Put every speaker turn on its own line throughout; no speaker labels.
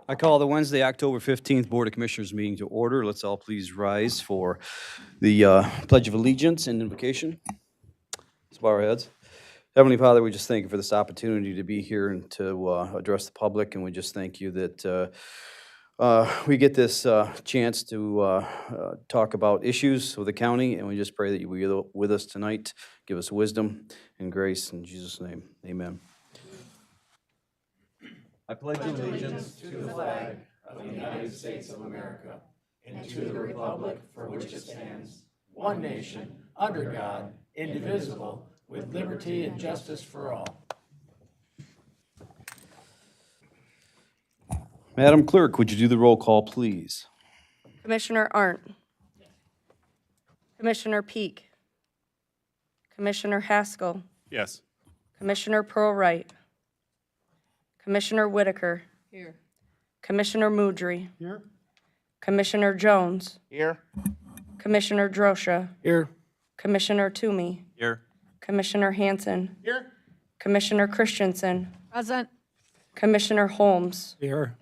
I call the Wednesday, October 15th Board of Commissioners meeting to order. Let's all please rise for the Pledge of Allegiance and invocation. Let's bow our heads. Heavenly Father, we just thank you for this opportunity to be here and to address the public, and we just thank you that we get this chance to talk about issues with the county, and we just pray that you will be with us tonight. Give us wisdom and grace in Jesus' name. Amen. I pledge allegiance to the flag of the United States of America and to the republic for which it stands, one nation, under God, indivisible, with liberty and justice for all. Madam Clerk, would you do the roll call, please?
Commissioner Arndt. Commissioner Peak. Commissioner Haskell.
Yes.
Commissioner Pearl-Wright. Commissioner Whitaker.
Here.
Commissioner Moudry.
Here.
Commissioner Jones.
Here.
Commissioner Drosha.
Here.
Commissioner Toomey.
Here.
Commissioner Hanson.
Here.
Commissioner Christensen.
Present.
Commissioner Holmes.
Here.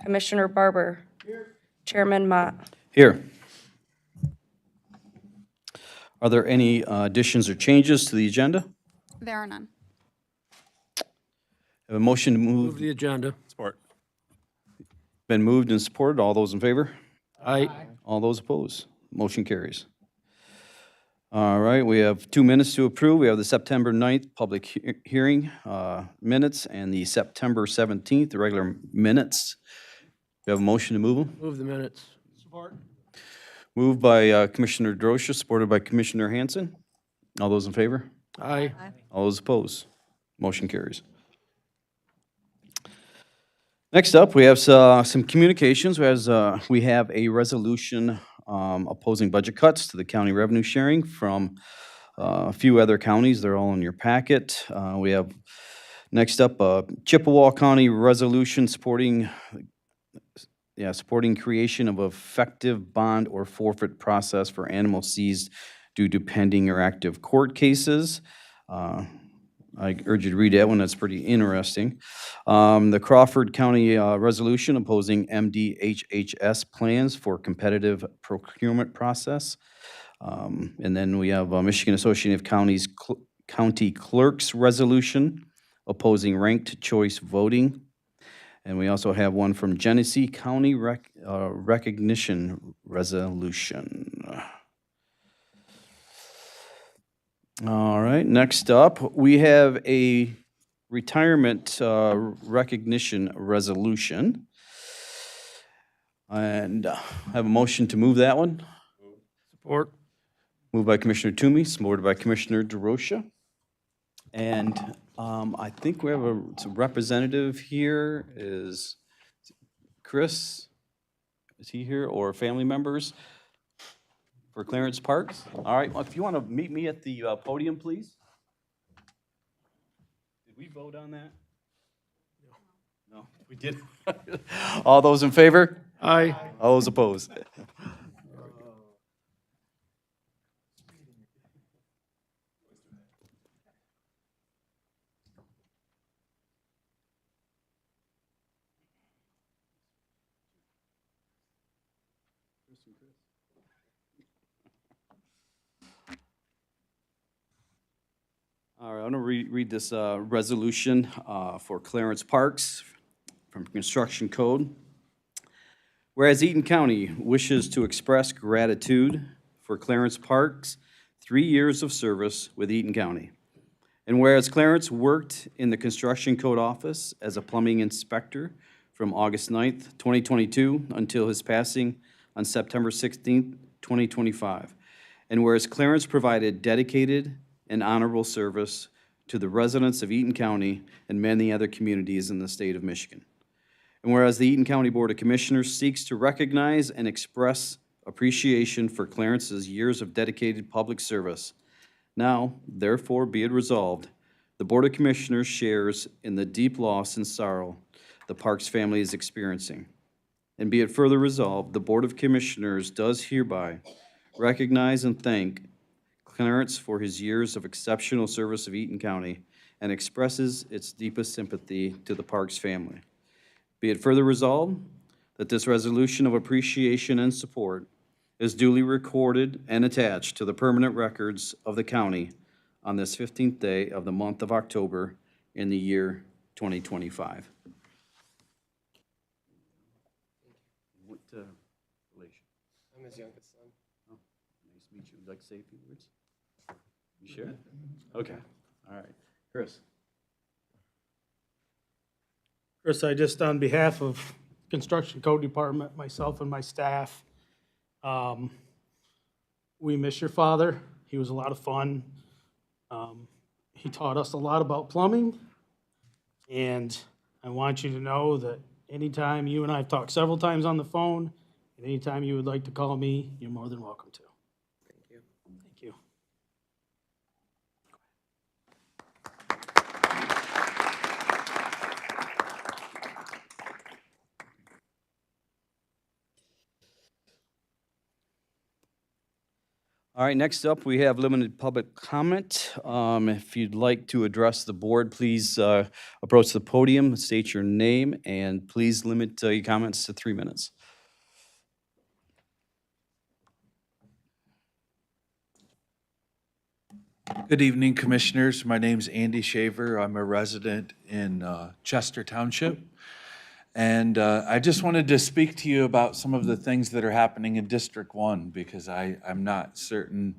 Commissioner Barber. Chairman Mott.
Here. Are there any additions or changes to the agenda?
There are none.
Have a motion to
Move
move,
the agenda.
Support.
been moved and supported. All those in favor?
Aye.
All those opposed? Motion carries. All right, we have 2 minutes to approve. We have the September 9th public hearing minutes and the September 17th, the regular minutes. We have a motion to move them.
Move the minutes. Support.
Moved by Commissioner Drosha, supported by Commissioner Hanson. All those in favor?
Aye.
All those opposed? Motion carries. Next up, we have some communications. We have a resolution opposing budget cuts to the county revenue sharing from a few other counties. They're all in your packet. We have, next up, Chippewa County resolution supporting creation of effective bond or forfeit process for animals seized due to pending or active court cases. I urge you to read that one, that's pretty interesting. The Crawford County resolution opposing MDHHS plans for competitive procurement process. And then we have Michigan Association of Counties County Clerks resolution opposing ranked choice voting. And we also have one from Genesee County recognition resolution. All right, next up, we have a retirement recognition resolution. And I have a motion to move that one.
Support.
Moved by Commissioner Toomey, supported by Commissioner DeRocha. And I think we have a representative here. Is Chris? Is he here, or family members for Clarence Parks? All right, well, if you want to meet me at the podium, please. Did we vote on that? No, we did. All those in favor?
Aye.
All those opposed? All right, I'm going to read this resolution for Clarence Parks from Construction Code. Whereas Eaton County wishes to express gratitude for Clarence Parks' 3 years of service with Eaton County. And whereas Clarence worked in the Construction Code office as a plumbing inspector from August 9th, 2022 until his passing on September 16th, 2025. And whereas Clarence provided dedicated and honorable service to the residents of Eaton County and many other communities in the state of Michigan. And whereas the Eaton County Board of Commissioners seeks to recognize and express appreciation for Clarence's years of dedicated public service, now, therefore, be it resolved, the Board of Commissioners shares in the deep loss and sorrow the Parks family is experiencing. And be it further resolved, the Board of Commissioners does hereby recognize and thank Clarence for his years of exceptional service of Eaton County and expresses its deepest sympathy to the Parks family. Be it further resolved that this resolution of appreciation and support is duly recorded and attached to the permanent records of the county on this 15th day of the month of October in the year 2025. What relation?
I'm his youngest son.
Oh, nice to meet you. Would you like to say a few words? You sure? Okay, all right. Chris?
Chris, I just, on behalf of Construction Code Department, myself and my staff, we miss your father. He was a lot of fun. He taught us a lot about plumbing. And I want you to know that anytime, you and I have talked several times on the phone, and anytime you would like to call me, you're more than welcome to.
Thank you.
Thank you.
All right, next up, we have limited public comment. If you'd like to address the board, please approach the podium, state your name, and please limit your comments to 3 minutes.
Good evening, Commissioners. My name's Andy Shaver. I'm a resident in Chester Township. And I just wanted to speak to you about some of the things that are happening in District 1 because I'm not certain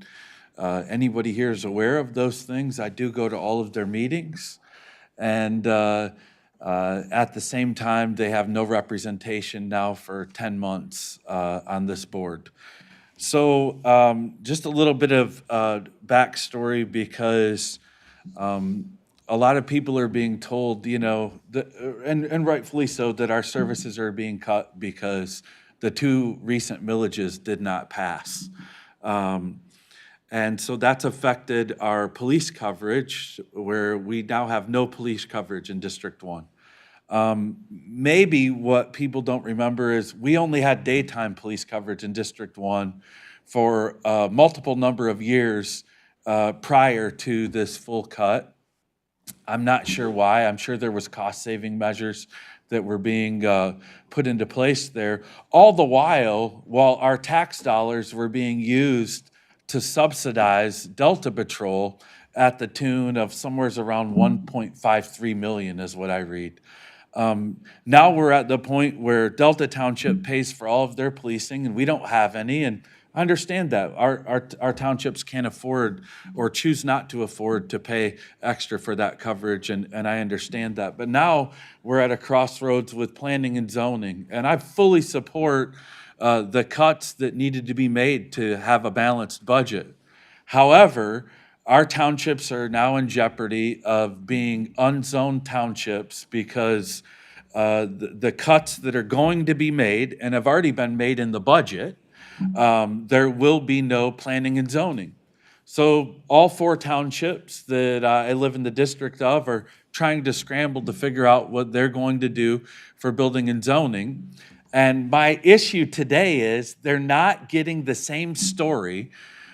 anybody here is aware of those things. I do go to all of their meetings. And at the same time, they have no representation now for 10 months on this board. So just a little bit of backstory because a lot of people are being told, you know, and rightfully so, that our services are being cut because the 2 recent millages did not pass. And so that's affected our police coverage, where we now have no police coverage in District 1. Maybe what people don't remember is we only had daytime police coverage in District 1 for a multiple number of years prior to this full cut. I'm not sure why. I'm sure there was cost-saving measures that were being put into place there. All the while our tax dollars were being used to subsidize Delta Patrol at the tune of somewhere around $1.53 million is what I read. Now we're at the point where Delta Township pays for all of their policing and we don't have any, and I understand that. Our townships can't afford or choose not to afford to pay extra for that coverage, and I understand that. But now we're at a crossroads with planning and zoning, and I fully support the cuts that needed to be made to have a balanced budget. However, our townships are now in jeopardy of being unzoned townships because the cuts that are going to be made and have already been made in the budget, there will be no planning and zoning. So all 4 townships that I live in the district of are trying to scramble to figure out what they're going to do for building and zoning. And my issue today is they're not getting the same story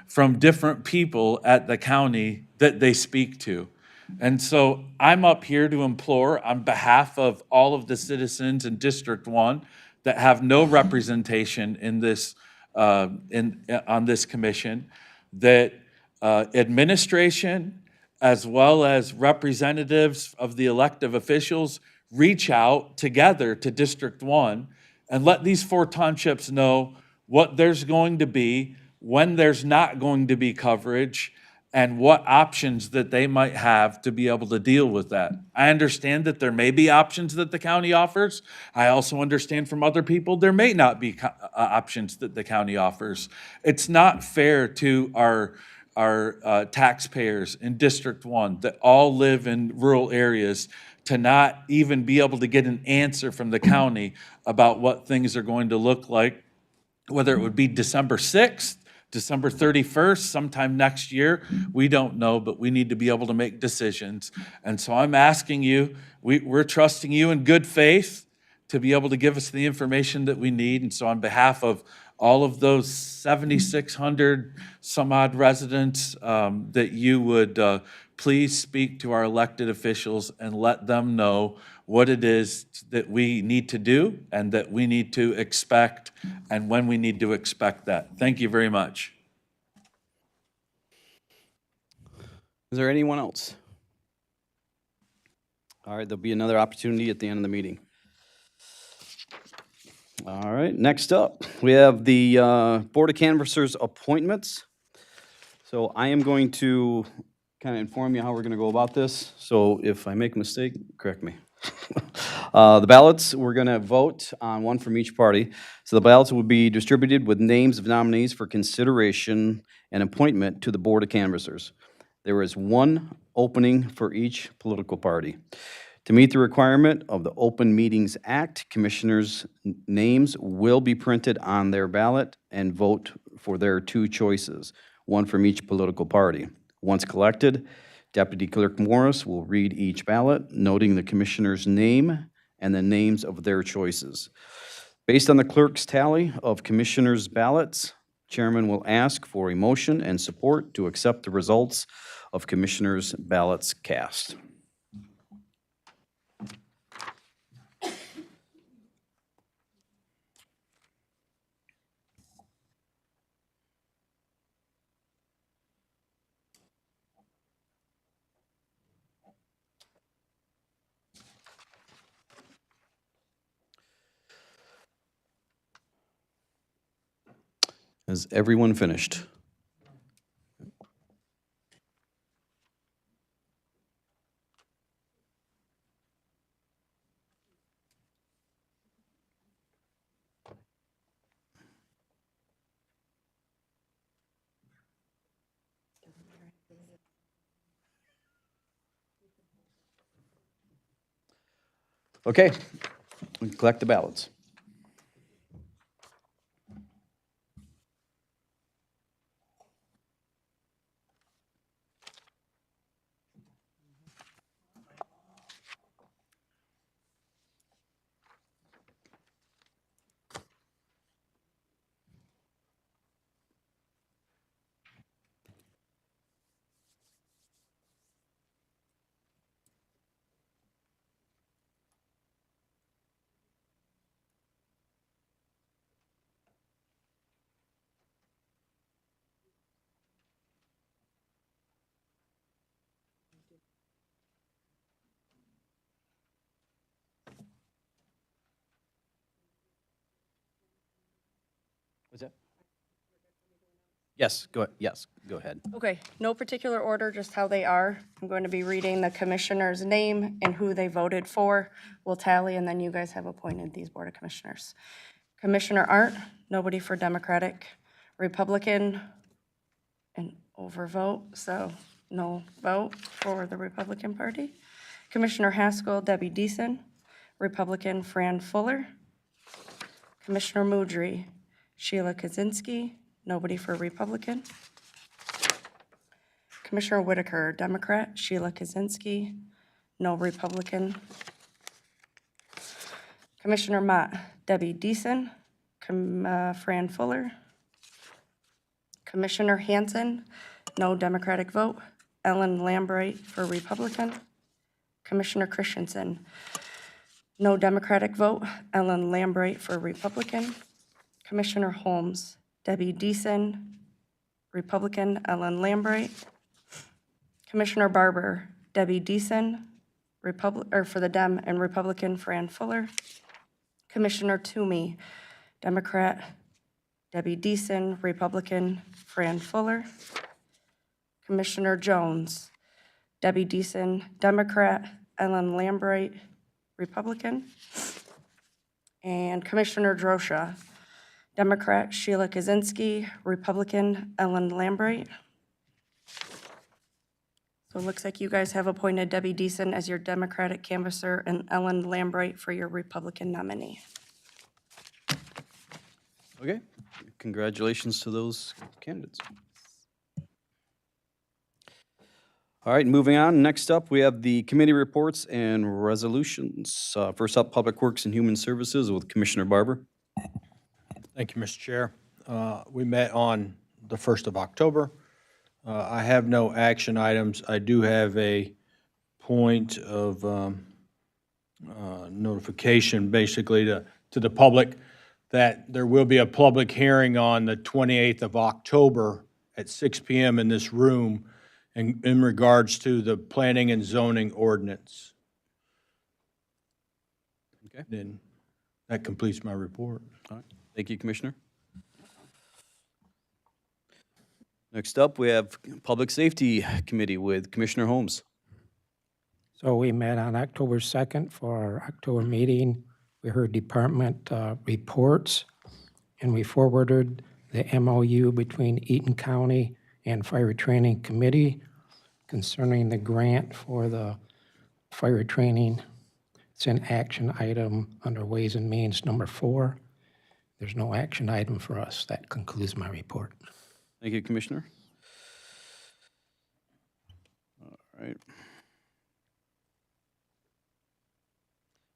from different people at the county that they speak to. And so I'm up here to implore on behalf of all of the citizens in District 1 that have no representation in this on this commission, that administration as well as representatives of the elected officials reach out together to District 1 and let these 4 townships know what there's going to be, when there's not going to be coverage, and what options that they might have to be able to deal with that. I understand that there may be options that the county offers. I also understand from other people there may not be options that the county offers. It's not fair to our taxpayers in District 1 that all live in rural areas to not even be able to get an answer from the county about what things are going to look like, whether it would be December 6th, December 31st, sometime next year, we don't know, but we need to be able to make decisions. And so I'm asking you, we're trusting you in good faith to be able to give us the information that we need. And so on behalf of all of those 7,600 some odd residents, that you would please speak to our elected officials and let them know what it is that we need to do and that we need to expect and when we need to expect that. Thank you very much.
Is there anyone else? All right, there'll be another opportunity at the end of the meeting. All right, next up, we have the Board of Canvassers appointments. So I am going to kind of inform you how we're going to go about this. So if I make a mistake, correct me. The ballots, we're going to vote on one from each party. So the ballots will be distributed with names of nominees for consideration and appointment to the Board of Canvassers. There is one opening for each political party. To meet the requirement of the Open Meetings Act, commissioners' names will be printed on their ballot and vote for their two choices, one from each political party. Once collected, Deputy Clerk Morris will read each ballot, noting the commissioner's name and the names of their choices. Based on the clerk's tally of commissioners' ballots, Chairman will ask for a motion and support to accept the results of commissioners' ballots cast. Is everyone finished? Okay, we can collect the ballots. What's that? Yes, go ahead.
Okay, no particular order, just how they are. I'm going to be reading the commissioner's name and who they voted for. We'll tally, and then you guys have appointed these Board of Commissioners. Commissioner Arndt, nobody for Democratic. Republican, an overvote, so no vote for the Republican Party. Commissioner Haskell, Debbie Deason. Republican, Fran Fuller. Commissioner Mudry, Sheila Kaczynski, nobody for Republican. Commissioner Whitaker, Democrat, Sheila Kaczynski, no Republican. Commissioner Mott, Debbie Deason, Fran Fuller. Commissioner Hanson, no Democratic vote. Ellen Lambright for Republican. Commissioner Christensen, no Democratic vote. Ellen Lambright for Republican. Commissioner Holmes, Debbie Deason, Republican. Ellen Lambright. Commissioner Barber, Debbie Deason, for the Dem and Republican, Fran Fuller. Commissioner Toomey, Democrat, Debbie Deason, Republican, Fran Fuller. Commissioner Jones, Debbie Deason, Democrat, Ellen Lambright, Republican. And Commissioner Drosha, Democrat, Sheila Kaczynski, Republican, Ellen Lambright. So it looks like you guys have appointed Debbie Deason as your Democratic canvasser and Ellen Lambright for your Republican nominee.
Okay, congratulations to those candidates. All right, moving on. Next up, we have the committee reports and resolutions. First up, Public Works and Human Services with Commissioner Barber.
Thank you, Mr. Chair. We met on the 1st of October. I have no action items. I do have a point of notification, basically, to the public that there will be a public hearing on the 28th of October at 6 PM in this room in regards to the planning and zoning ordinance.
Okay.
Then that completes my report.
All right. Thank you, Commissioner. Next up, we have Public Safety Committee with Commissioner Holmes.
So we met on October 2nd for our October meeting. We heard department reports, and we forwarded the MOU between Eaton County and Fire Training Committee concerning the grant for the fire training. It's an action item under Ways and Means number 4. There's no action item for us. That concludes my report.
Thank you, Commissioner. All right.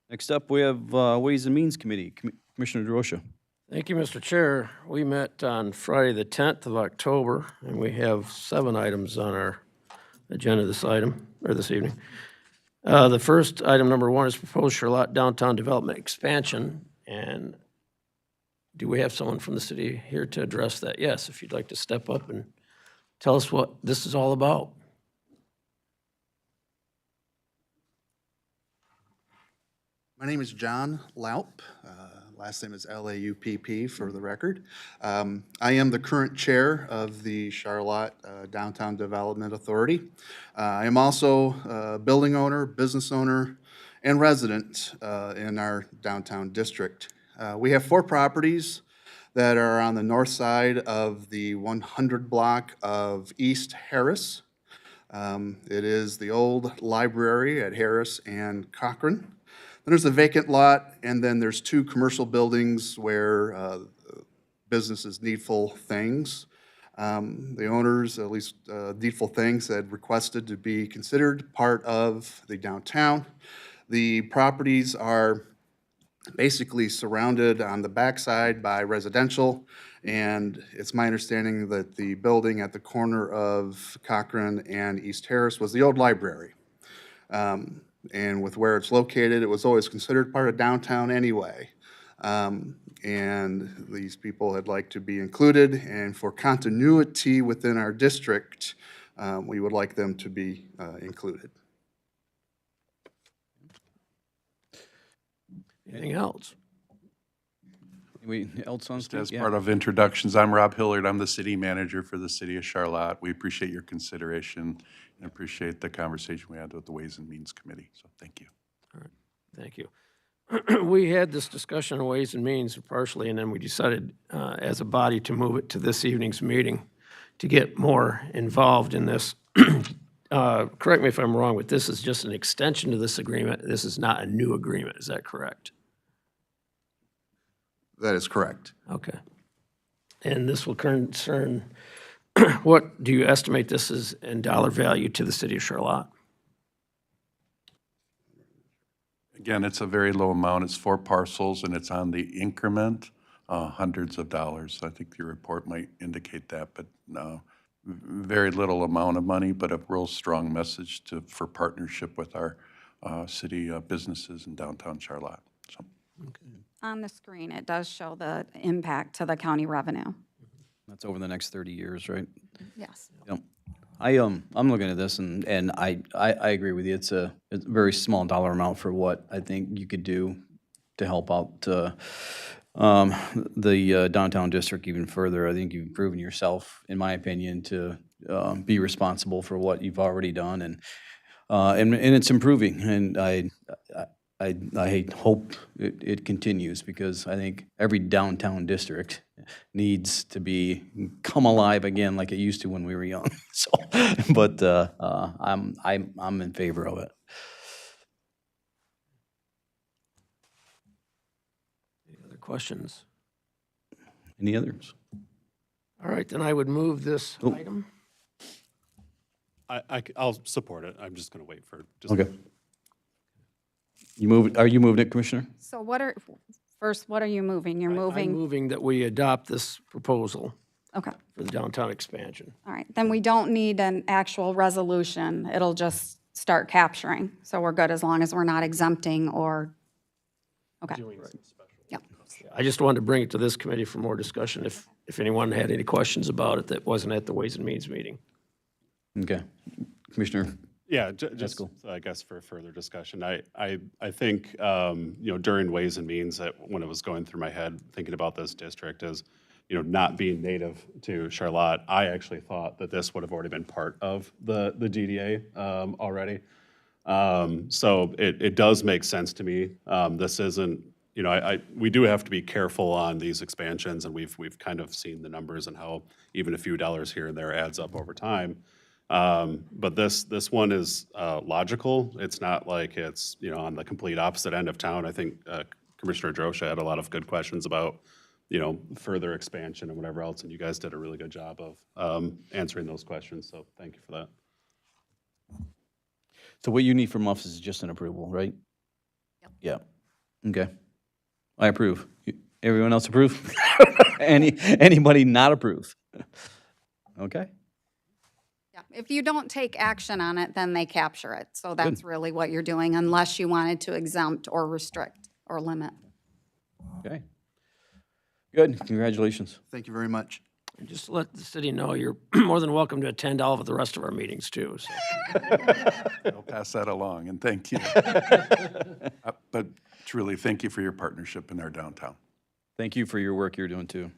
Next up, we have Ways and Means Committee, Commissioner DeRosa.
Thank you, Mr. Chair. We met on Friday, the 10th of October, and we have 7 items on our agenda this evening. The first item, number 1, is proposed Charlotte downtown development expansion. And do we have someone from the city here to address that? Yes, if you'd like to step up and tell us what this is all about.
My name is John Laup. Last name is Laupp for the record. I am the current chair of the Charlotte Downtown Development Authority. I am also a building owner, business owner, and resident in our downtown district. We have 4 properties that are on the north side of the 100 block of East Harris. It is the old library at Harris and Cochran. Then there's a vacant lot, and then there's 2 commercial buildings where businesses Needful Things. The owners, at least Needful Things, had requested to be considered part of the downtown. The properties are basically surrounded on the backside by residential, and it's my understanding that the building at the corner of Cochran and East Harris was the old library. And with where it's located, it was always considered part of downtown anyway. And these people had like to be included, and for continuity within our district, we would like them to be included.
Anything else?
Anybody else on
Just
stage?
as
Yeah.
part of introductions, I'm Rob Hillard. I'm the city manager for the city of Charlotte. We appreciate your consideration and appreciate the conversation we had with the Ways and Means Committee. So thank you.
Thank you. We had this discussion on Ways and Means partially, and then we decided as a body to move it to this evening's meeting to get more involved in this. Correct me if I'm wrong, but this is just an extension to this agreement. This is not a new agreement. Is that correct?
That is correct.
Okay. And this will concern, what do you estimate this is in dollar value to the city of Charlotte?
Again, it's a very low amount. It's 4 parcels and it's on the increment, hundreds of dollars. I think your report might indicate that, but no, very little amount of money, but a real strong message for partnership with our city businesses in downtown Charlotte. So.
On the screen, it does show the impact to the county revenue.
That's over the next 30 years, right?
Yes.
Yep. I'm looking at this and I agree with you. It's a very small dollar amount for what I think you could do to help out the downtown district even further. I think you've proven yourself, in my opinion, to be responsible for what you've already done, and it's improving. And I hope it continues, because I think every downtown district needs to come alive again like it used to when we were young. So, but I'm in favor of it.
Any other questions?
Any others?
All right, then I would move this item.
I'll support it. I'm just going to wait for. Just
Okay. Are you moving it, Commissioner?
So what are you moving? You're
I'm
moving
moving that we adopt this proposal.
Okay,
for the downtown expansion.
all right. Then we don't need an actual resolution. It'll just start capturing. So we're good as long as we're not exempting or, okay. Yep.
I just wanted to bring it to this committee for more discussion if anyone had any questions about it that wasn't at the Ways and Means meeting.
Okay. Commissioner,
Yeah, just,
cool.
I guess for further discussion, I think, you know, during Ways and Means, that when it was going through my head, thinking about this district as, you know, not being native to Charlotte, I actually thought that this would have already been part of the DDA already. So it does make sense to me. This isn't, you know, we do have to be careful on these expansions, and we've kind of seen the numbers and how even a few dollars here and there adds up over time. But this one is logical. It's not like it's, you know, on the complete opposite end of town. I think Commissioner Drosha had a lot of good questions about, you know, further expansion and whatever else, and you guys did a really good job of answering those questions, so thank you for that.
so what you need from us is just an approval, right? Yeah. Okay. I approve. Everyone else approve? Anybody not approve? Okay.
Yeah. If you don't take action on it, then they capture it. So that's really what you're doing, unless you wanted to exempt or restrict or limit.
Okay. Good. Congratulations.
Thank you very much.
And just to let the city know, you're more than welcome to attend all of the rest of our meetings too. So.
I'll pass that along, and thank you. But truly, thank you for your partnership in our downtown.
Thank you for your work you're doing too.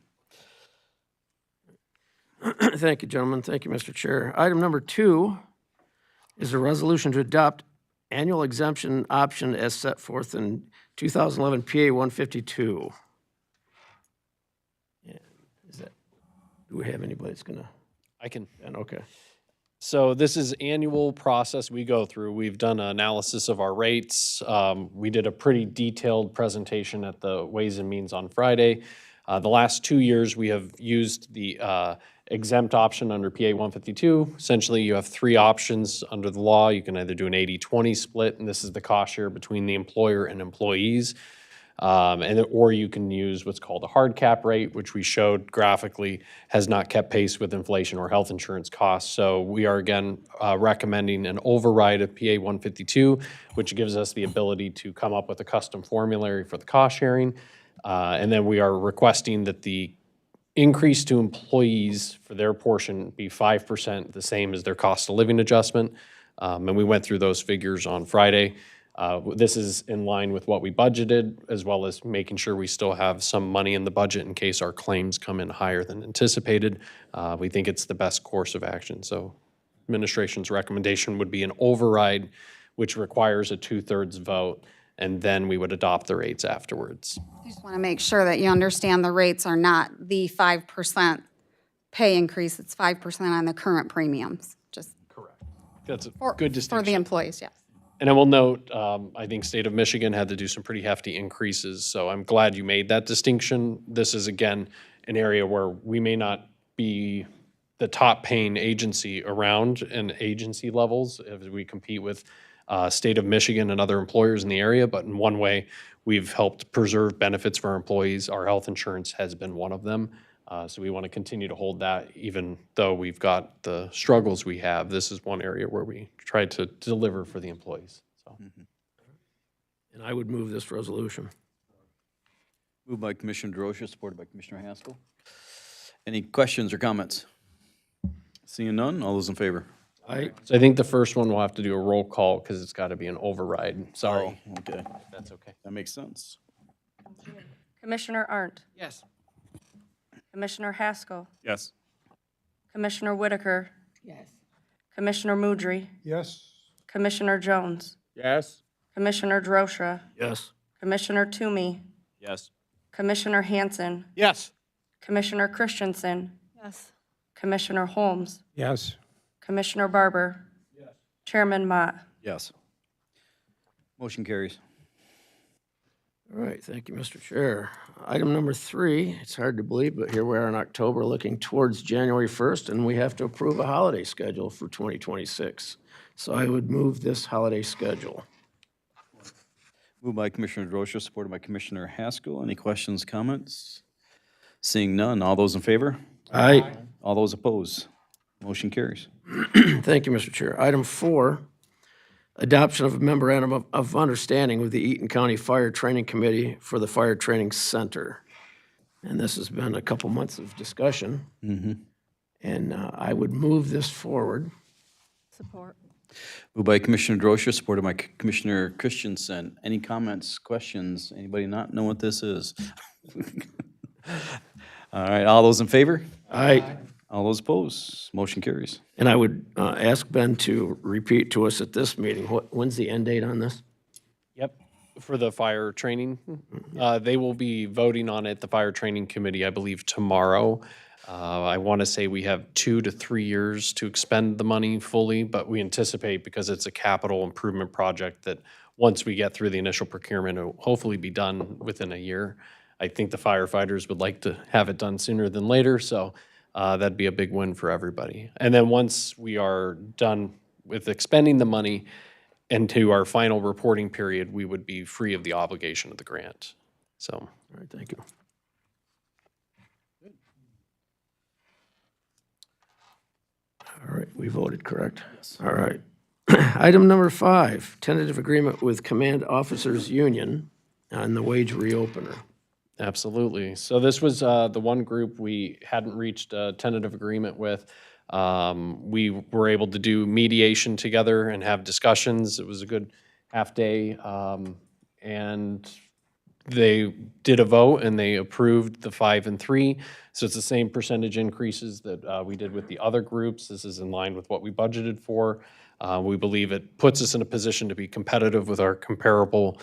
Thank you, gentlemen. Thank you, Mr. Chair. Item number 2 is a resolution to adopt annual exemption option as set forth in 2011 PA 152. Yeah, do we have anybody that's gonna?
I can.
Okay.
So this is annual process we go through. We've done an analysis of our rates. We did a pretty detailed presentation at the Ways and Means on Friday. The last 2 years, we have used the exempt option under PA 152. Essentially, you have 3 options under the law. You can either do an 80-20 split, and this is the cost share between the employer and employees. Or you can use what's called a hard cap rate, which we showed graphically has not kept pace with inflation or health insurance costs. So we are again recommending an override of PA 152, which gives us the ability to come up with a custom formulary for the cost sharing. And then we are requesting that the increase to employees for their portion be 5%, the same as their cost of living adjustment. And we went through those figures on Friday. This is in line with what we budgeted, as well as making sure we still have some money in the budget in case our claims come in higher than anticipated. We think it's the best course of action. So administration's recommendation would be an override, which requires a 2/3 vote, and then we would adopt the rates afterwards.
I just want to make sure that you understand the rates are not the 5% pay increase. It's 5% on the current premiums, just
That's a
for,
good
for
distinction.
the employees, yes.
And I will note, I think state of Michigan had to do some pretty hefty increases, so I'm glad you made that distinction. This is, again, an area where we may not be the top paying agency around in agency levels as we compete with state of Michigan and other employers in the area, but in one way, we've helped preserve benefits for our employees. Our health insurance has been one of them. So we want to continue to hold that, even though we've got the struggles we have. This is one area where we try to deliver for the employees. So.
And I would move this resolution.
Moved by Commissioner DeRosa, supported by Commissioner Haskell. Any questions or comments? Seeing none, all those in favor?
So I think the first one we'll have to do a roll call because it's got to be an override. Sorry.
Oh, okay.
That's okay.
That makes sense.
Commissioner Arndt,
Yes.
Commissioner Haskell,
Yes.
Commissioner Whitaker,
Yes.
Commissioner Mudry,
Yes.
Commissioner Jones,
Yes.
Commissioner Drosha,
Yes.
Commissioner Toomey,
Yes.
Commissioner Hanson,
Yes.
Commissioner Christensen,
Yes.
Commissioner Holmes,
Yes.
Commissioner Barber, Chairman Mott.
Yes. Motion carries.
All right, thank you, Mr. Chair. Item number 3, it's hard to believe, but here we are in October, looking towards January 1st, and we have to approve a holiday schedule for 2026. So I would move this holiday schedule.
Moved by Commissioner DeRosa, supported by Commissioner Haskell. Any questions, comments? Seeing none, all those in favor?
Aye.
All those opposed? Motion carries.
Thank you, Mr. Chair. Item 4, adoption of a memorandum of understanding with the Eaton County Fire Training Committee for the Fire Training Center. And this has been a couple months of discussion. And I would move this forward.
Support.
Moved by Commissioner Drosha, supported by Commissioner Christensen. Any comments, questions? Anybody not know what this is? All right, all those in favor?
Aye.
All those opposed? Motion carries.
And I would ask Ben to repeat to us at this meeting, when's the end date on this?
Yep, for the fire training. They will be voting on it, the fire training committee, I believe, tomorrow. I want to say we have 2 to 3 years to expend the money fully, but we anticipate, because it's a capital improvement project, that once we get through the initial procurement, it'll hopefully be done within a year. I think the firefighters would like to have it done sooner than later, so that'd be a big win for everybody. And then once we are done with expending the money into our final reporting period, we would be free of the obligation of the grant. So,
All right, thank you. All right, we voted, correct? All right. Item number 5, tentative agreement with Command Officers Union on the wage reopener.
absolutely. So this was the one group we hadn't reached a tentative agreement with. We were able to do mediation together and have discussions. It was a good half day. And they did a vote and they approved the 5 and 3. So it's the same percentage increases that we did with the other groups. This is in line with what we budgeted for. We believe it puts us in a position to be competitive with our comparable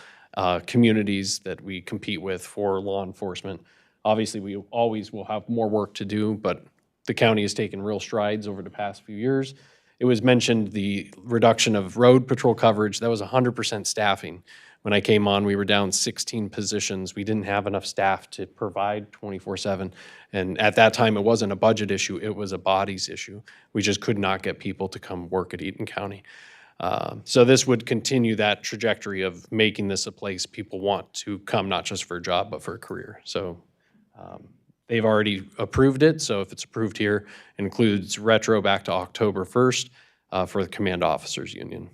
communities that we compete with for law enforcement. Obviously, we always will have more work to do, but the county has taken real strides over the past few years. It was mentioned the reduction of road patrol coverage. That was 100% staffing. When I came on, we were down 16 positions. We didn't have enough staff to provide 24/7. And at that time, it wasn't a budget issue, it was a bodies issue. We just could not get people to come work at Eaton County. So this would continue that trajectory of making this a place people want to come, not just for a job, but for a career. So they've already approved it, so if it's approved here, it includes retro back to October 1st for the Command Officers Union.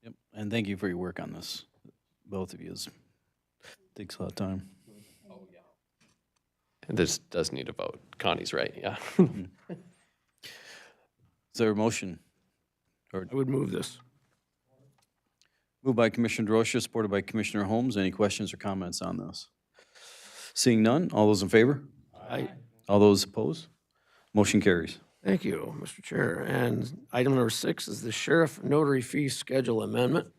Yep, and thank you for your work on this, both of you. It takes a lot of time.
And this does need a vote. Connie's right, yeah.
Is there a motion?
I would move this.
Moved by Commissioner Drosha, supported by Commissioner Holmes. Any questions or comments on this? Seeing none, all those in favor?
Aye.
All those opposed? Motion carries.
Thank you, Mr. Chair. And item number 6 is the sheriff notary fee schedule amendment.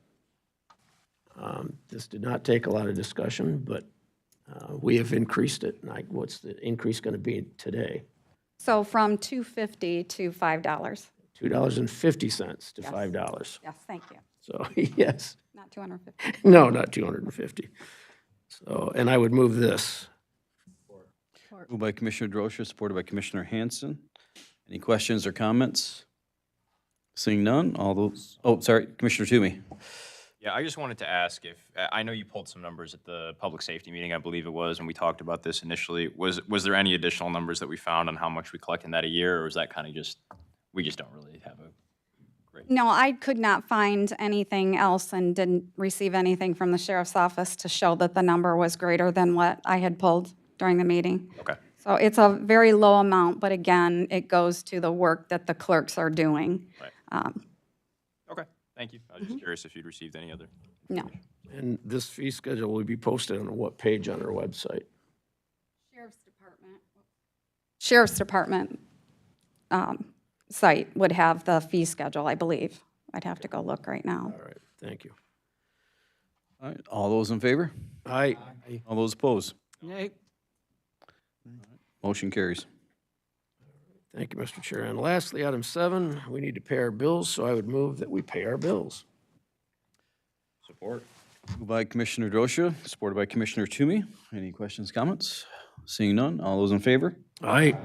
This did not take a lot of discussion, but we have increased it. What's the increase going to be today?
So from $2.50 to $5.
$2.50 to
Yes.
$5.
Yes, thank you.
So, yes.
Not 250.
No, not 250. So, and I would move this.
Moved by Commissioner Drosha, supported by Commissioner Hanson. Any questions or comments? Seeing none, all those, oh, sorry, Commissioner Toomey.
Yeah, I just wanted to ask if, I know you pulled some numbers at the public safety meeting, I believe it was, when we talked about this initially. Was there any additional numbers that we found on how much we collect in that a year, or was that kind of just, we just don't really have a great?
No, I could not find anything else and didn't receive anything from the sheriff's office to show that the number was greater than what I had pulled during the meeting.
Okay.
So it's a very low amount, but again, it goes to the work that the clerks are doing.
Right. Okay, thank you. I was just curious if you'd received any other.
No.
And this fee schedule will be posted on what page on our website?
Sheriff's Department site would have the fee schedule, I believe. I'd have to go look right now.
All right, thank you.
All right, all those in favor?
Aye.
All those opposed?
Nay.
Motion carries.
Thank you, Mr. Chair. And lastly, item 7, we need to pay our bills, so I would move that we pay our bills.
Support.
Moved by Commissioner Drosha, supported by Commissioner Toomey. Any questions, comments? Seeing none, all those in favor?
Aye.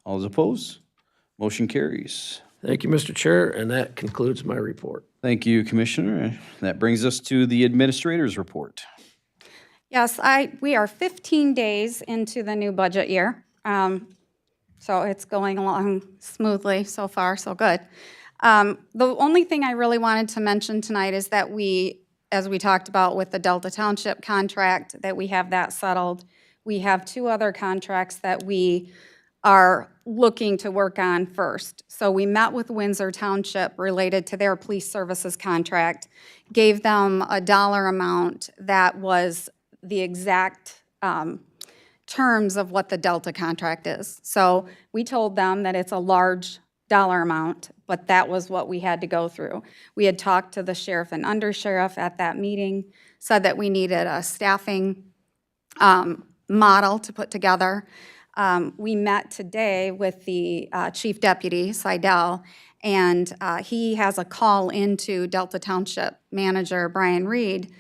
All those opposed? Motion carries.
Thank you, Mr. Chair, and that concludes my report.
Thank you, Commissioner. That brings us to the Administrator's Report.
Yes, we are 15 days into the new budget year. So it's going along smoothly so far, so good. The only thing I really wanted to mention tonight is that as we talked about with the Delta Township contract, that we have that settled. We have 2 other contracts that we are looking to work on first. So we met with Windsor Township related to their police services contract, gave them a dollar amount that was the exact terms of what the Delta contract is. So we told them that it's a large dollar amount, but that was what we had to go through. We had talked to the sheriff and undersheriff at that meeting, said that we needed a staffing model to put together. We met today with the chief deputy, Seidel, and he has a call into Delta Township manager Brian Reed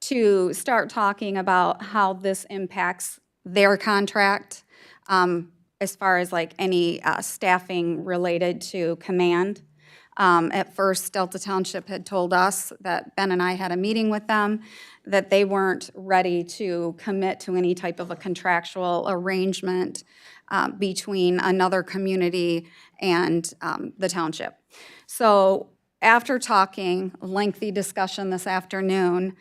to start talking about how this impacts their contract, as far as like any staffing related to command. At first, Delta Township had told us that Ben and I had a meeting with them, that they weren't ready to commit to any type of a contractual arrangement between another community and the township. So after talking, lengthy discussion this afternoon,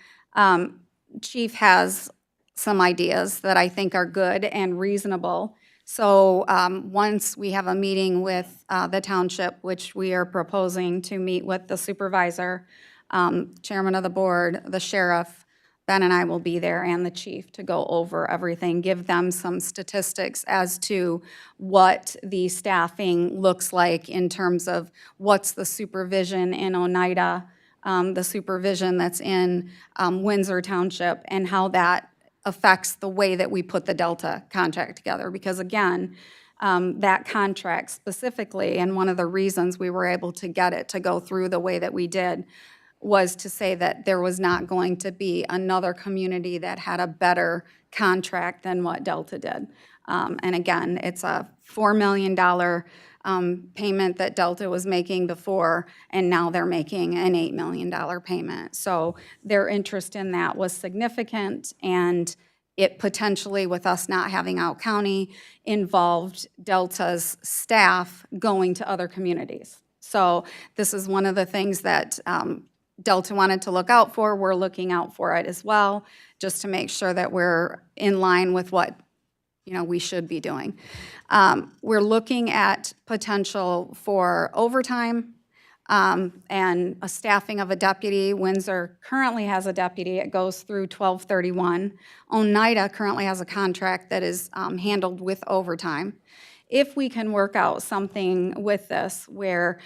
Chief has some ideas that I think are good and reasonable. So once we have a meeting with the township, which we are proposing to meet with the supervisor, chairman of the board, the sheriff, Ben and I will be there, and the chief, to go over everything, give them some statistics as to what the staffing looks like in terms of what's the supervision in Oneida, the supervision that's in Windsor Township, and how that affects the way that we put the Delta contract together. Because again, that contract specifically, and one of the reasons we were able to get it to go through the way that we did, was to say that there was not going to be another community that had a better contract than what Delta did. And again, it's a $4 million payment that Delta was making before, and now they're making an $8 million payment. So their interest in that was significant, and it potentially, with us not having Out County, involved Delta's staff going to other communities. So this is one of the things that Delta wanted to look out for. We're looking out for it as well, just to make sure that we're in line with what we should be doing. We're looking at potential for overtime and a staffing of a deputy. Windsor currently has a deputy. It goes through 12/31. Oneida currently has a contract that is handled with overtime. If we can work out something with this where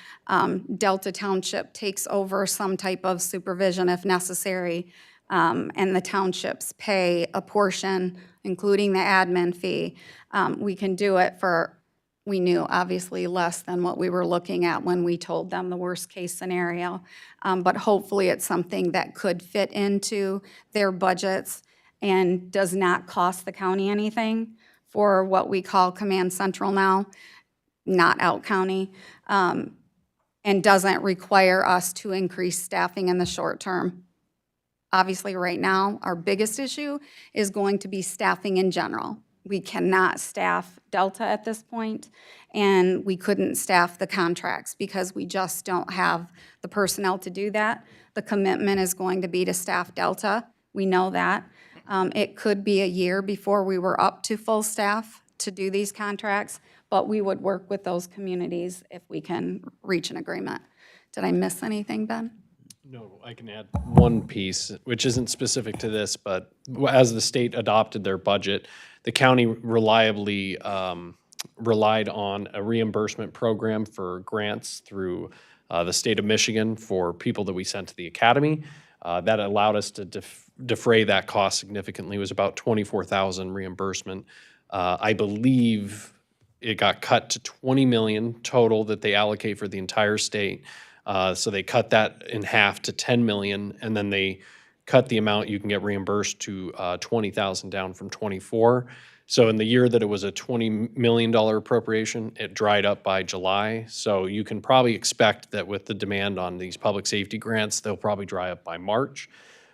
Delta Township takes over some type of supervision if necessary, and the townships pay a portion, including the admin fee, we can do it for, we knew obviously less than what we were looking at when we told them the worst case scenario. But hopefully it's something that could fit into their budgets and does not cost the county anything for what we call Command Central now, not Out County, and doesn't require us to increase staffing in the short term. Obviously, right now, our biggest issue is going to be staffing in general. We cannot staff Delta at this point, and we couldn't staff the contracts because we just don't have the personnel to do that. The commitment is going to be to staff Delta. We know that. It could be a year before we were up to full staff to do these contracts, but we would work with those communities if we can reach an agreement. Did I miss anything, Ben?
No, I can add one piece, which isn't specific to this, but as the state adopted their budget, the county reliably relied on a reimbursement program for grants through the state of Michigan for people that we sent to the academy. That allowed us to defray that cost significantly. It was about $24,000 reimbursement. I believe it got cut to $20 million total that they allocate for the entire state. So they cut that in half to $10 million, and then they cut the amount you can get reimbursed to $20,000 down from $24,000. So in the year that it was a $20 million appropriation, it dried up by July. So you can probably expect that with the demand on these public safety grants, they'll probably dry up by March.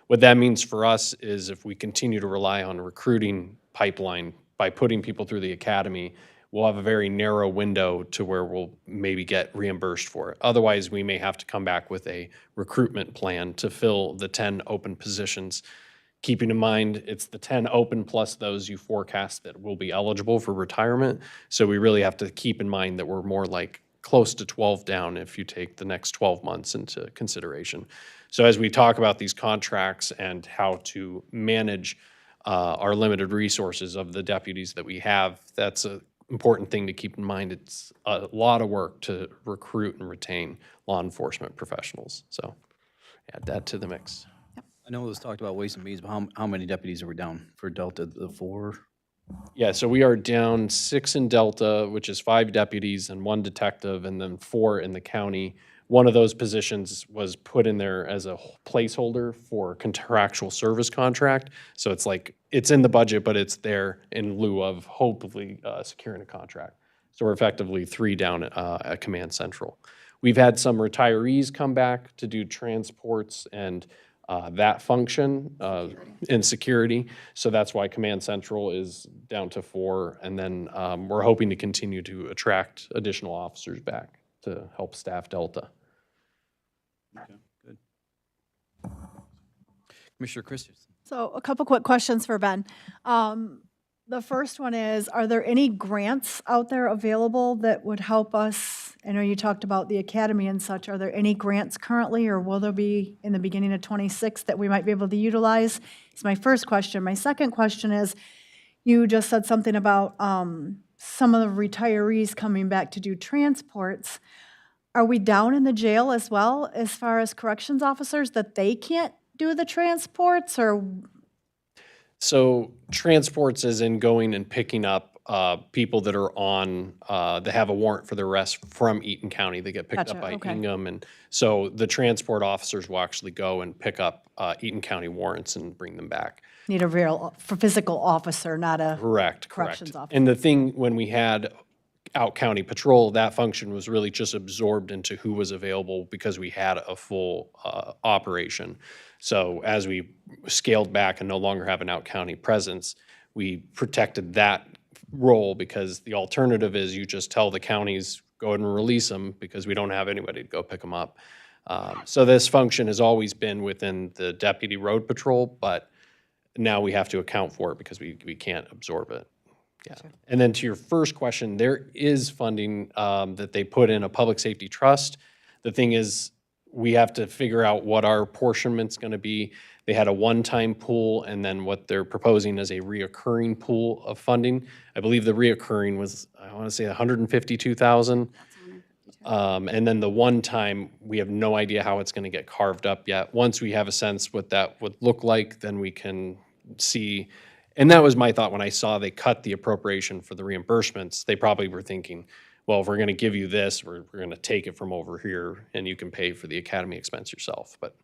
What that means for us is if we continue to rely on recruiting pipeline by putting people through the academy, we'll have a very narrow window to where we'll maybe get reimbursed for it. Otherwise, we may have to come back with a recruitment plan to fill the 10 open positions. Keeping in mind, it's the 10 open plus those you forecast that will be eligible for retirement. So we really have to keep in mind that we're more like close to 12 down if you take the next 12 months into consideration. So as we talk about these contracts and how to manage our limited resources of the deputies that we have, that's an important thing to keep in mind. It's a lot of work to recruit and retain law enforcement professionals. So add that to the mix.
I know it was talked about Ways and Means, but how many deputies are we down for Delta? The 4?
Yeah, so we are down 6 in Delta, which is 5 deputies and 1 detective, and then 4 in the county. One of those positions was put in there as a placeholder for contractual service contract. So it's like, it's in the budget, but it's there in lieu of hopefully securing a contract. So we're effectively 3 down at Command Central. We've had some retirees come back to do transports and that function in security. So that's why Command Central is down to 4. And then we're hoping to continue to attract additional officers back to help staff Delta.
Okay, good. Commissioner Christensen.
So a couple quick questions for Ben. The first one is, are there any grants out there available that would help us? I know you talked about the academy and such. Are there any grants currently, or will there be in the beginning of '26 that we might be able to utilize? It's my first question. My second question is, you just said something about some of the retirees coming back to do transports. Are we down in the jail as well as far as corrections officers that they can't do the transports, or?
So transports is in going and picking up people that are on, that have a warrant for their arrest from Eaton County. They get picked up
Gotcha,
by
okay.
Ingham. And so the transport officers will actually go and pick up Eaton County warrants and bring them back.
Need a real physical officer, not a
Correct,
corrections
correct.
officer.
And the thing, when we had out county patrol, that function was really just absorbed into who was available because we had a full operation. So as we scaled back and no longer have an out county presence, we protected that role, because the alternative is you just tell the counties, go ahead and release them because we don't have anybody to go pick them up. So this function has always been within the deputy road patrol, but now we have to account for it because we can't absorb it. Yeah. And then to your first question, there is funding that they put in a public safety trust. The thing is, we have to figure out what our apportionment's going to be. They had a one-time pool, and then what they're proposing is a reoccurring pool of funding. I believe the reoccurring was, I want to say 152,000. And then the one-time, we have no idea how it's going to get carved up yet. Once we have a sense what that would look like, then we can see. And that was my thought when I saw they cut the appropriation for the reimbursements. They probably were thinking, well, if we're going to give you this, we're going to take it from over here, and you can pay for the academy expense yourself. But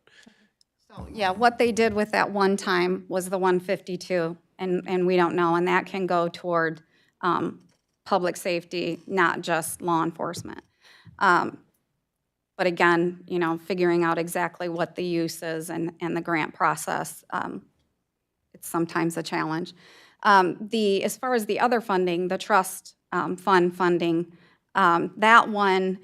So, yeah, what they did with that one time was the 152, and we don't know, and that can go toward public safety, not just law enforcement. But again, you know, figuring out exactly what the use is and the grant process, it's sometimes a challenge. As far as the other funding, the trust fund funding, that one,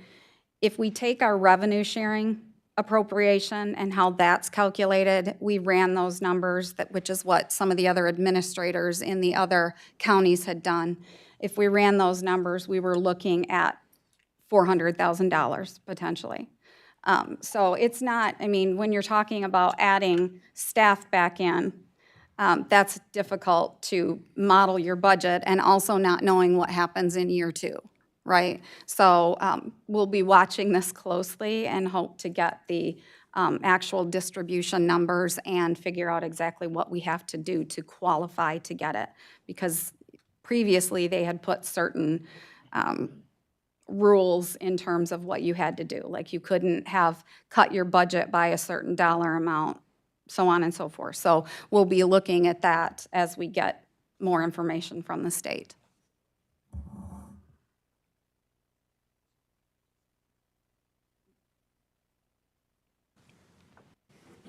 if we take our revenue sharing appropriation and how that's calculated, we ran those numbers, which is what some of the other administrators in the other counties had done. If we ran those numbers, we were looking at $400,000 potentially. So it's not, I mean, when you're talking about adding staff back in, that's difficult to model your budget, and also not knowing what happens in year 2, right? So we'll be watching this closely and hope to get the actual distribution numbers and figure out exactly what we have to do to qualify to get it. Because previously they had put certain rules in terms of what you had to do. Like you couldn't have cut your budget by a certain dollar amount, so on and so forth. So we'll be looking at that as we get more information from the state.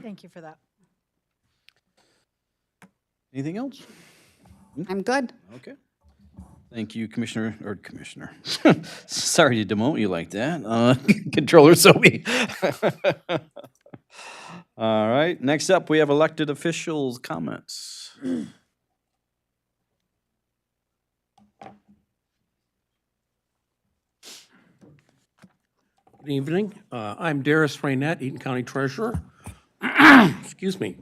Thank you for that.
Anything else?
I'm good.
Okay. Thank you, Commissioner. Sorry to demote you like that. Controller Sobe. All right, next up, we have elected officials' comments.
Good evening. I'm Darius Raynette, Eaton County Treasurer. Excuse me.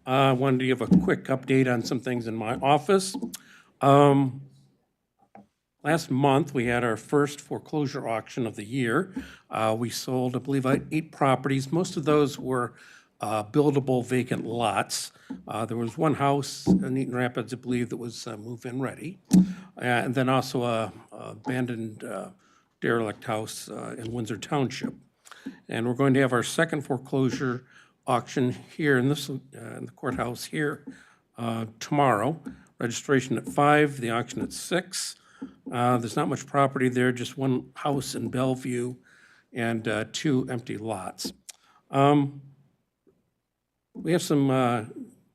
I wanted to give a quick update on some things in my office. Last month, we had our first foreclosure auction of the year. We sold, I believe, 8 properties. Most of those were buildable vacant lots. There was one house in Eaton Rapids, I believe, that was move-in ready. And then also a abandoned derelict house in Windsor Township. And we're going to have our second foreclosure auction here in this in the courthouse here tomorrow. Registration at 5, the auction at 6. There's not much property there, just one house in Bellevue and 2 empty lots. We have some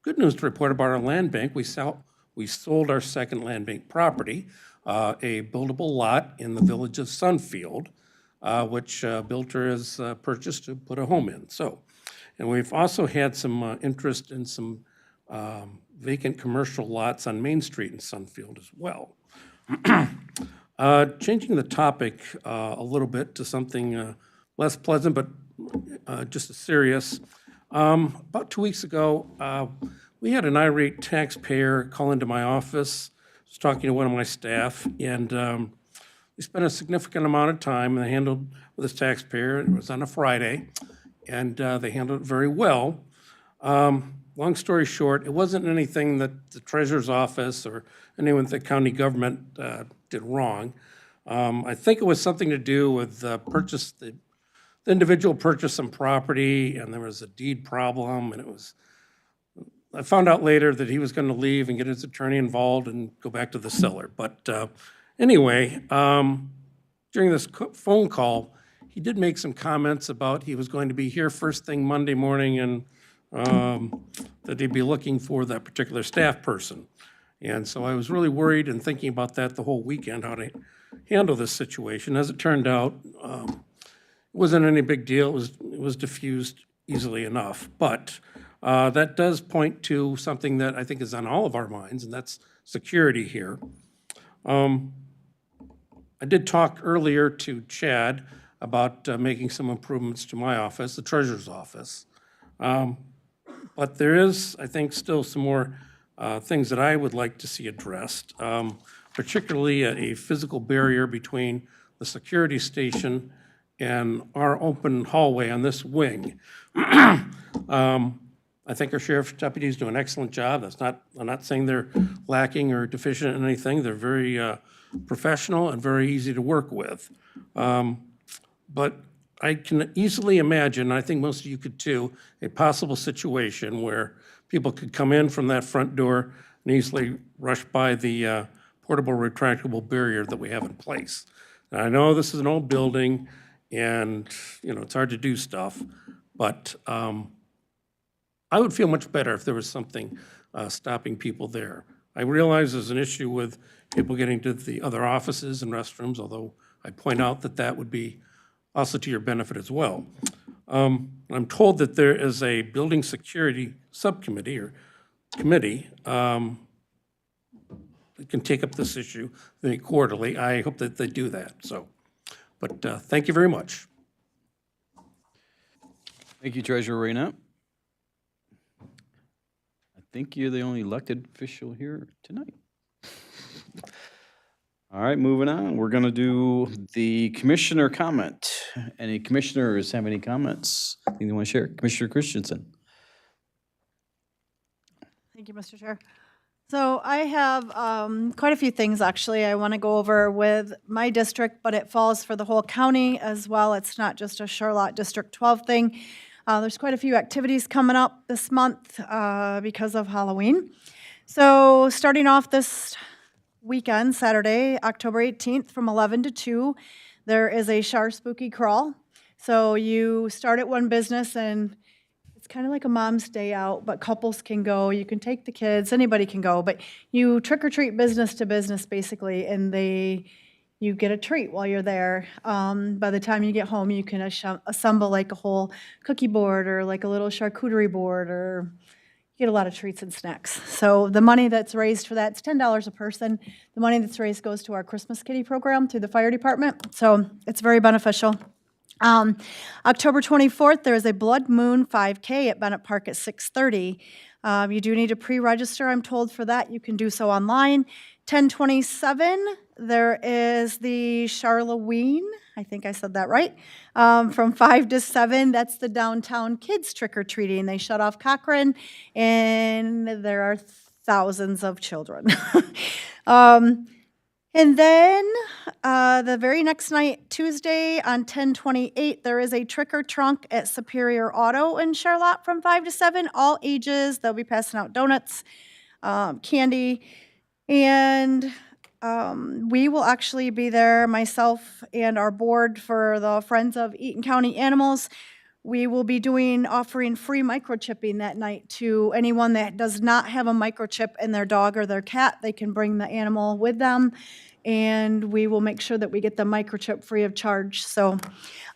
good news to report about our land bank. We sold our second land bank property, a buildable lot in the village of Sunfield, which Builder has purchased to put a home in. And we've also had some interest in some vacant commercial lots on Main Street in Sunfield as well. Changing the topic a little bit to something less pleasant, but just as serious. About 2 weeks ago, we had an irate taxpayer call into my office. I was talking to one of my staff, and we spent a significant amount of time and they handled with this taxpayer. It was on a Friday, and they handled it very well. Long story short, it wasn't anything that the treasurer's office or anyone at the county government did wrong. I think it was something to do with the individual purchased some property and there was a deed problem, and I found out later that he was going to leave and get his attorney involved and go back to the seller. But anyway, during this phone call, he did make some comments about he was going to be here first thing Monday morning and that he'd be looking for that particular staff person. And so I was really worried and thinking about that the whole weekend, how to handle this situation. As it turned out, it wasn't any big deal. It was diffused easily enough. But that does point to something that I think is on all of our minds, and that's security here. I did talk earlier to Chad about making some improvements to my office, the treasurer's office. But there is, I think, still some more things that I would like to see addressed, particularly a physical barrier between the security station and our open hallway on this wing. I think our sheriff's deputies do an excellent job. I'm not saying they're lacking or deficient in anything. They're very professional and very easy to work with. But I can easily imagine, I think most of you could too, a possible situation where people could come in from that front door and easily rush by the portable retractable barrier that we have in place. Now, I know this is an old building and, it's hard to do stuff, but I would feel much better if there was something stopping people there. I realize there's an issue with people getting to the other offices and restrooms, although I point out that that would be also to your benefit as well. I'm told that there is a building security subcommittee or committee that can take up this issue quarterly. I hope that they do that. But thank you very much.
Thank you, Treasurer Raynette. I think you're the only elected official here tonight. All right, moving on. We're going to do the commissioner comment. Any commissioners have any comments? Anything you want to share? Commissioner Christensen.
Thank you, Mr. Chair. So I have quite a few things, actually, I want to go over with my district, but it falls for the whole county as well. It's not just a Charlotte District 12 thing. There's quite a few activities coming up this month because of Halloween. So starting off this weekend, Saturday, October 18th from 11 to 2, there is a Char Spooky Crawl. So you start at one business and it's kind of like a mom's day out, but couples can go, you can take the kids, anybody can go, but you trick or treat business to business basically, and you get a treat while you're there. By the time you get home, you can assemble like a whole cookie board or like a little charcuterie board, or you get a lot of treats and snacks. So the money that's raised for that, it's $10 a person. The money that's raised goes to our Christmas Kitty program through the fire department. So it's very beneficial. October 24th, there is a Blood Moon 5K at Bennett Park at 6:30. You do need to pre-register, I'm told, for that. You can do so online. 10:27, there is the Charloween, I think I said that right, from 5 to 7. That's the downtown kids trick-or-treating. They shut off Cochrane, and there are thousands of children. And then the very next night, Tuesday on 10/28, there is a trick or trunk at Superior Auto in Charlotte from 5 to 7, all ages. They'll be passing out donuts, candy, and we will actually be there, myself and our board for the Friends of Eaton County Animals. We will be offering free microchipping that night to anyone that does not have a microchip in their dog or their cat. They can bring the animal with them, and we will make sure that we get the microchip free of charge. So,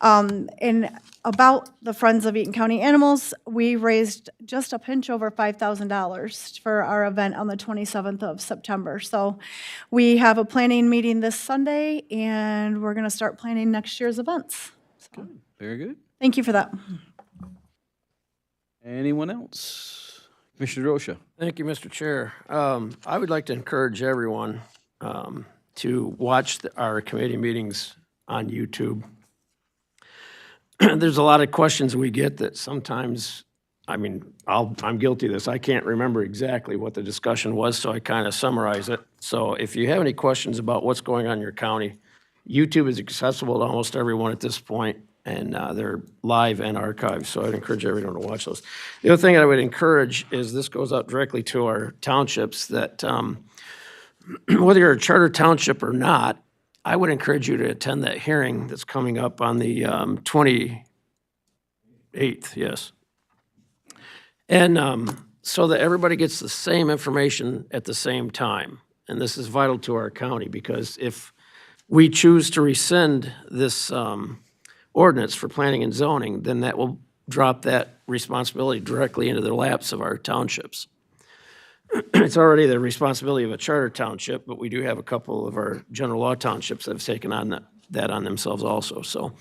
and about the Friends of Eaton County Animals, we raised just a pinch over $5,000 for our event on the 27th of September. So we have a planning meeting this Sunday, and we're going to start planning next year's events. So,
Very good.
thank you for that.
Anyone else? Commissioner Rocha.
Thank you, Mr. Chair. I would like to encourage everyone to watch our committee meetings on YouTube. There's a lot of questions we get that sometimes, I mean, I'm guilty of this. I can't remember exactly what the discussion was, so I kind of summarize it. So if you have any questions about what's going on in your county, YouTube is accessible to almost everyone at this point, and they're live and archived, so I'd encourage everyone to watch those. The other thing I would encourage is, this goes out directly to our townships, that whether you're a charter township or not, I would encourage you to attend that hearing that's coming up on the 28th, yes. And so that everybody gets the same information at the same time. And this is vital to our county, because if we choose to rescind this ordinance for planning and zoning, then that will drop that responsibility directly into the laps of our townships. It's already the responsibility of a charter township, but we do have a couple of our general law townships that have taken on that on themselves also. So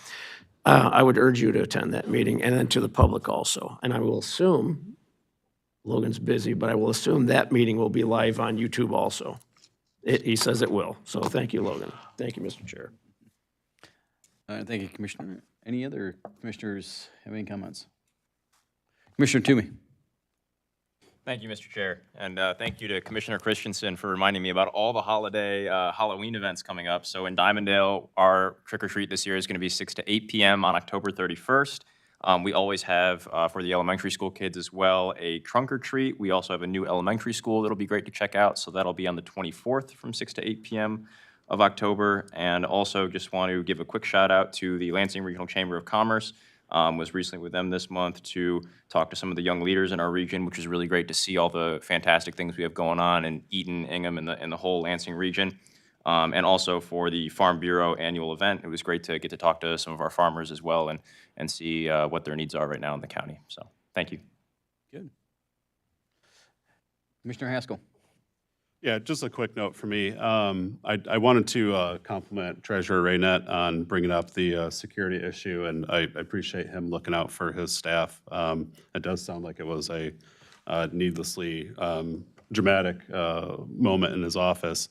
I would urge you to attend that meeting, and then to the public also. And I will assume, Logan's busy, but I will assume that meeting will be live on YouTube also. He says it will. So thank you, Logan. Thank you, Mr. Chair.
Thank you, Commissioner. Any other commissioners have any comments? Commissioner Toomey.
Thank you, Mr. Chair, and thank you to Commissioner Christensen for reminding me about all the holiday Halloween events coming up. So in Diamondale, our trick-or-treat this year is going to be 6 to 8 p.m. on October 31st. We always have, for the elementary school kids as well, a trunk-or-treat. We also have a new elementary school that'll be great to check out, so that'll be on the 24th from 6 to 8 p.m. of October. And also just want to give a quick shout-out to the Lansing Regional Chamber of Commerce. Was recently with them this month to talk to some of the young leaders in our region, which is really great to see all the fantastic things we have going on in Eaton, Ingham, and the whole Lansing region. And also for the Farm Bureau annual event, it was great to get to talk to some of our farmers as well and see what their needs are right now in the county. So thank you.
Good. Commissioner Haskell.
Yeah, just a quick note for me. I wanted to compliment Treasurer Raynette on bringing up the security issue, and I appreciate him looking out for his staff. It does sound like it was a needlessly dramatic moment in his office.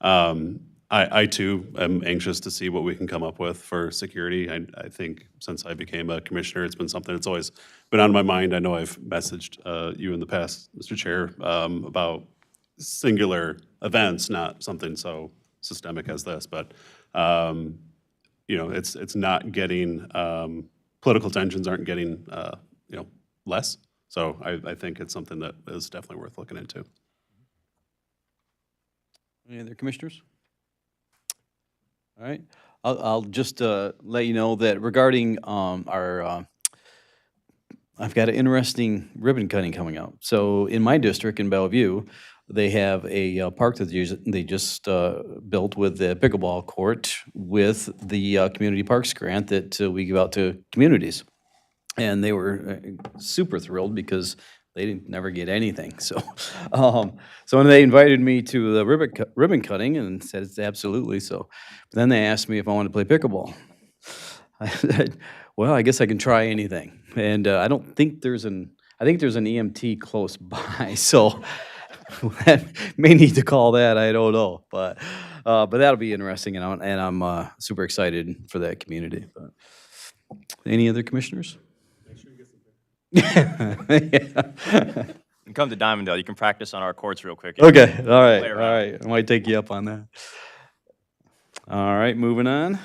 I too am anxious to see what we can come up with for security. I think since I became a commissioner, it's been something that's always been on my mind. I know I've messaged you in the past, Mr. Chair, about singular events, not something so systemic as this, but you know, it's not getting political tensions aren't getting you know, less. So I think it's something that is definitely worth looking into.
Any other commissioners? All right, I'll just let you know that regarding our I've got an interesting ribbon cutting coming up. So in my district in Bellevue, they have a park that they just built with the pickleball court with the community parks grant that we give out to communities. And they were super thrilled because they didn't never get anything. So, so when they invited me to the ribbon cutting and said it's absolutely so. Then they asked me if I wanted to play pickleball. I said, well, I guess I can try anything. And I think there's an EMT close by, so that may need to call that. I don't know, but that'll be interesting, and I'm super excited for that community. But any other commissioners? Yeah.
You come to Diamondale, you can practice on our courts real quick.
Okay, all right,
Play
all
around.
right. I might take you up on that. All right, moving on.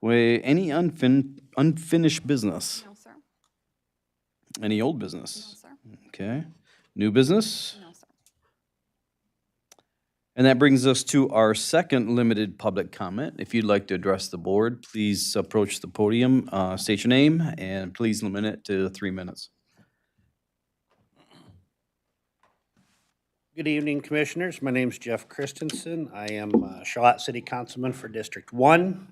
Any unfinished business?
No, sir.
Any old business?
No, sir.
Okay. New business?
No, sir.
And that brings us to our second limited public comment. If you'd like to address the board, please approach the podium, state your name, and please limit it to 3 minutes.
Good evening, Commissioners. My name's Jeff Christensen. I am Charlotte City Councilman for District 1,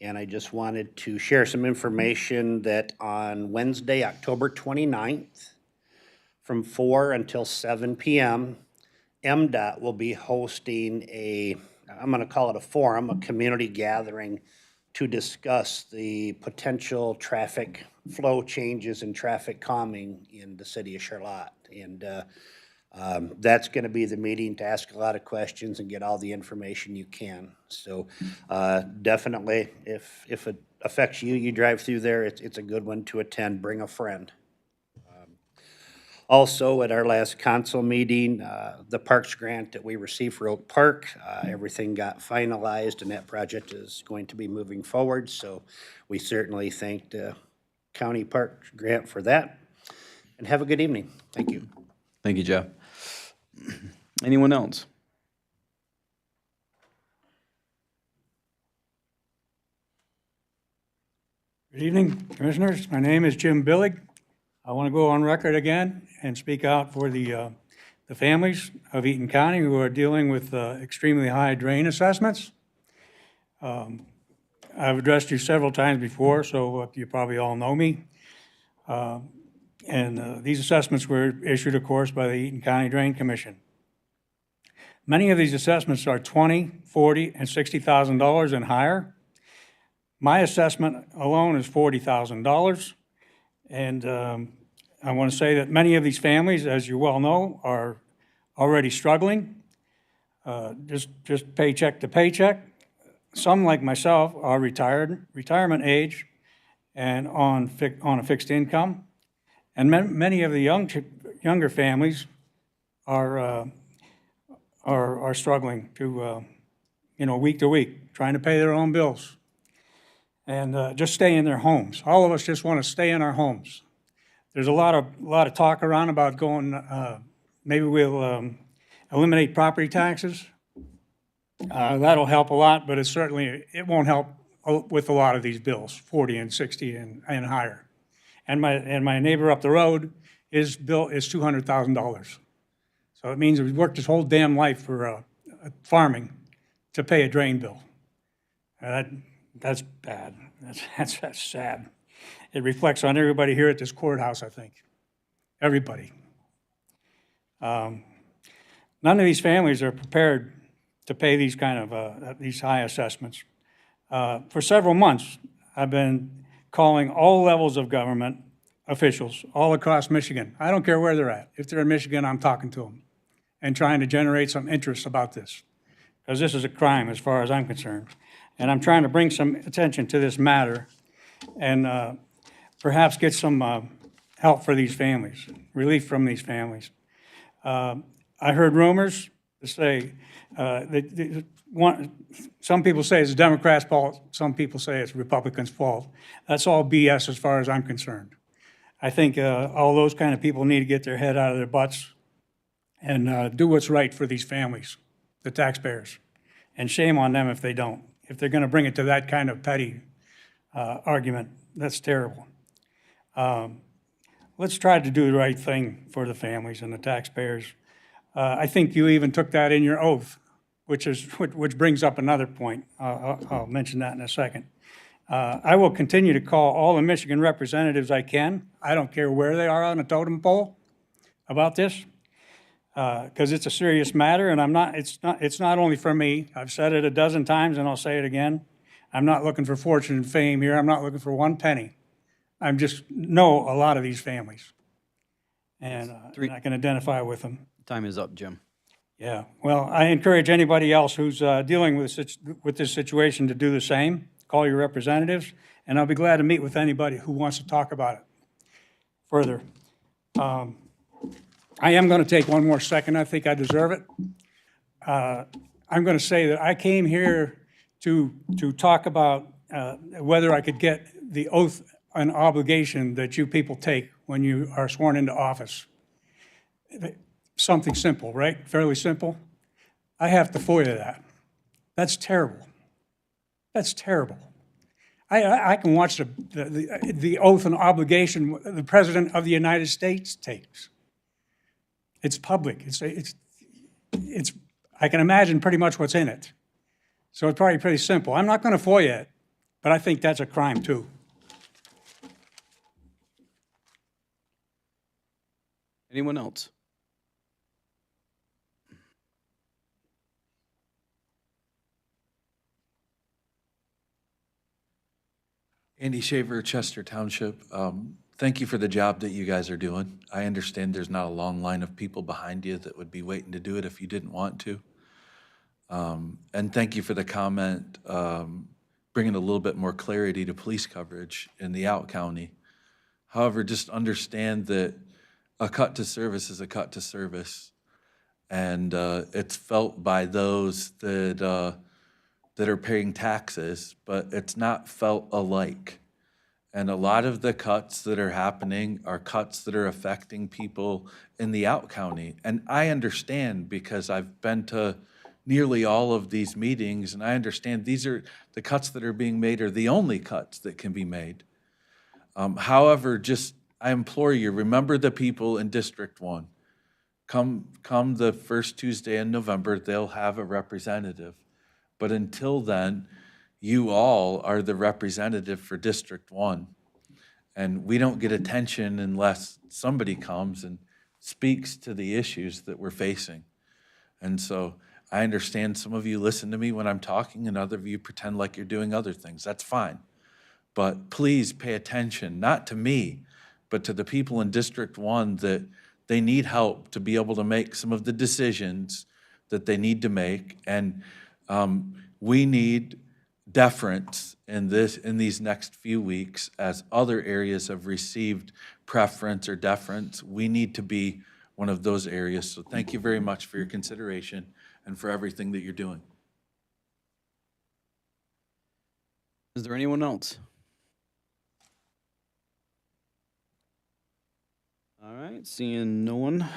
and I just wanted to share some information that on Wednesday, October 29th, from 4 until 7 p.m., MDOT will be hosting I'm going to call it a forum, a community gathering to discuss the potential traffic flow changes and traffic calming in the city of Charlotte. And that's going to be the meeting to ask a lot of questions and get all the information you can. So definitely, if it affects you, you drive through there, it's a good one to attend. Bring a friend. Also, at our last council meeting, the parks grant that we received for Oak Park, everything got finalized and that project is going to be moving forward. So we certainly thank the county park grant for that. And have a good evening. Thank you.
Thank you, Jeff. Anyone else?
Good evening, Commissioners. My name is Jim Billig. I want to go on record again and speak out for the families of Eaton County who are dealing with extremely high drain assessments. I've addressed you several times before, so you probably all know me. And these assessments were issued, of course, by the Eaton County Drain Commission. Many of these assessments are $20,000, $40,000, and $60,000 and higher. My assessment alone is $40,000. And I want to say that many of these families, as you well know, are already struggling, just paycheck to paycheck. Some, like myself, are retirement age, and on a fixed income. And many of the younger families are struggling to, week to week, trying to pay their own bills and just stay in their homes. All of us just want to stay in our homes. There's a lot of talk around about going, maybe we'll eliminate property taxes. That'll help a lot, but it won't help with a lot of these bills, 40 and 60 and higher. And my neighbor up the road, his bill is $200,000. So it means he's worked his whole damn life for farming to pay a drain bill. That's bad. That's sad. It reflects on everybody here at this courthouse, I think. Everybody. None of these families are prepared to pay these kind of these high assessments. For several months, I've been calling all levels of government officials all across Michigan. I don't care where they're at. If they're in Michigan, I'm talking to them and trying to generate some interest about this, because this is a crime as far as I'm concerned. And I'm trying to bring some attention to this matter and perhaps get some help for these families, relief from these families. I heard rumors to say some people say it's the Democrats' fault, some people say it's Republicans' fault. That's all BS as far as I'm concerned. I think all those kind of people need to get their head out of their butts and do what's right for these families, the taxpayers. And shame on them if they don't. If they're going to bring it to that kind of petty argument, that's terrible. Let's try to do the right thing for the families and the taxpayers. I think you even took that in your oath, which brings up another point. I'll mention that in a second. I will continue to call all the Michigan representatives I can. I don't care where they are on the totem pole about this, because it's a serious matter, and it's not only for me. I've said it a dozen times, and I'll say it again. I'm not looking for fortune and fame here. I'm not looking for one penny. I just know a lot of these families, and I can identify with them.
Time is up, Jim.
Yeah, well, I encourage anybody else who's dealing with this situation to do the same. Call your representatives, and I'll be glad to meet with anybody who wants to talk about it further. I am going to take one more second. I think I deserve it. I'm going to say that I came here to talk about whether I could get the oath and obligation that you people take when you are sworn into office. Something simple, right? Fairly simple. I have to FOIA that. That's terrible. That's terrible. I can watch the oath and obligation the President of the United States takes. It's public. It's I can imagine pretty much what's in it. So it's probably pretty simple. I'm not going to FOIA it, but I think that's a crime too.
Anyone else?
Andy Shaver, Chester Township. Thank you for the job that you guys are doing. I understand there's not a long line of people behind you that would be waiting to do it if you didn't want to. And thank you for the comment, bringing a little bit more clarity to police coverage in the out county. However, just understand that a cut to service is a cut to service. And it's felt by those that are paying taxes, but it's not felt alike. And a lot of the cuts that are happening are cuts that are affecting people in the out county. And I understand, because I've been to nearly all of these meetings, and I understand these are the cuts that are being made are the only cuts that can be made. However, just I implore you, remember the people in District 1. Come the first Tuesday in November, they'll have a representative. But until then, you all are the representative for District 1. And we don't get attention unless somebody comes and speaks to the issues that we're facing. And so I understand some of you listen to me when I'm talking and other of you pretend like you're doing other things. That's fine. But please pay attention, not to me, but to the people in District 1 that they need help to be able to make some of the decisions that they need to make. And we need deference in these next few weeks as other areas have received preference or deference. We need to be one of those areas. So thank you very much for your consideration and for everything that you're doing.
Is there anyone else? All right, seeing no one.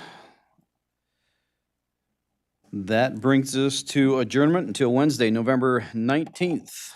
That brings us to adjournment until Wednesday, November 19th.